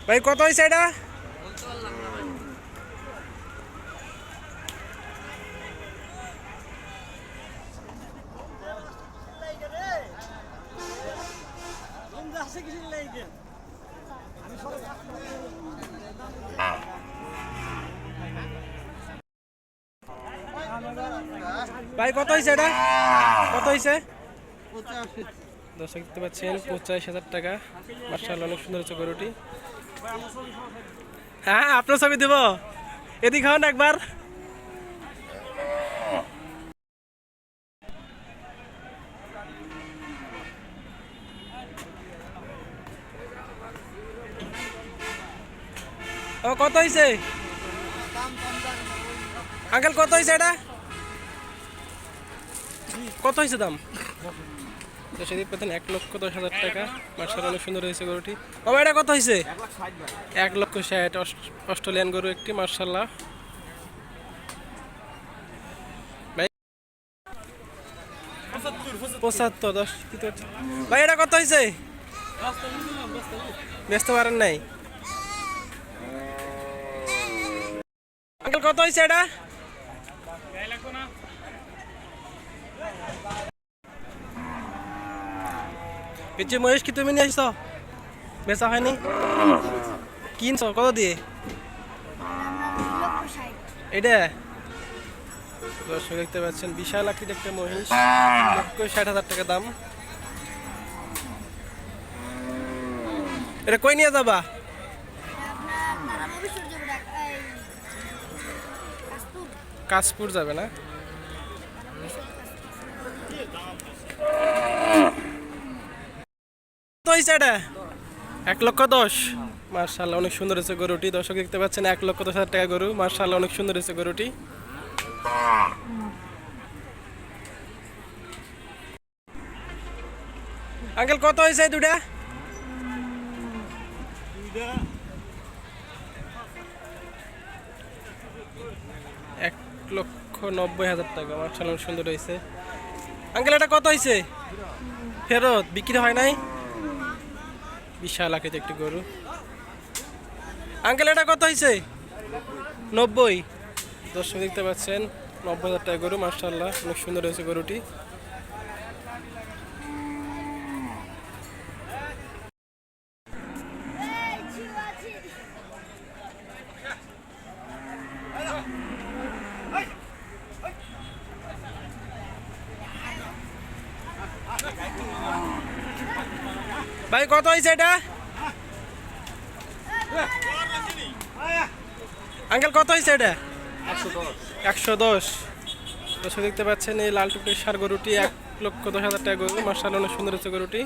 ভাই কত হয়েছে এটা? ভাই কত হয়েছে এটা? কত হয়েছে? দর্শক দেখতে পাচ্ছেন 85,000 টাকা। মাশাআল্লাহ অনেক সুন্দর হচ্ছে গরুটি। হ্যাঁ আপনার ছবি দেব, এদিকে হন একবার। ও কত হয়েছে আঙ্কেল? কত হয়েছে এটা? কত হয়েছে দাম? সেদিক পেতেন 1,10,000 টাকা। মাশাআল্লাহ অনেক সুন্দর হয়েছে গরুটি। ও এটা কত হয়েছে? 1,60,000 অস্ট্রেলিয়ান গরু একটি। মাশাআল্লাহ ভাই 75 10 ভাই এটা কত হয়েছে? ব্যস্ত পারেন নাই আঙ্কেল? কত হয়েছে এটা? পিচ্ছি মহেশ কি তুমি নিয়ে আসছো? বেচা হয়নি? কিনছো কত দিয়ে এটা? দর্শক দেখতে পাচ্ছেন বিশাল আকৃতির একটা মহিষ, 1,60,000 টাকা দাম। এটা কই নিয়ে যাবা? কাশপুর যাবে না? কত হয়েছে এটা? 1,10,000। মাশাআল্লাহ অনেক সুন্দর হয়েছে গরুটি। দর্শক দেখতে পাচ্ছেন 1,10,000 টাকা গরু। মাশাআল্লাহ অনেক সুন্দর হয়েছে গরুটি। আঙ্কেল কত হয়েছে দুটা? 1,90,000 টাকা। মাশাআল্লাহ অনেক সুন্দর হয়েছে। আঙ্কেল এটা কত হয়েছে? ফেরত বিক্রি হয় নাই? বিশাল আকৃতির একটি গরু। আঙ্কেল এটা কত হয়েছে? 90। দর্শক দেখতে পাচ্ছেন 90,000 টাকা গরু। মাশাআল্লাহ অনেক সুন্দর হয়েছে গরুটি। ভাই কত হয়েছে এটা? আঙ্কেল কত হয়েছে এটা? 110। দর্শক দেখতে পাচ্ছেন এই লাল টুকটির সার গরুটি 1,10,000 টাকা গরু। মাশাআল্লাহ অনেক সুন্দর হচ্ছে গরুটি।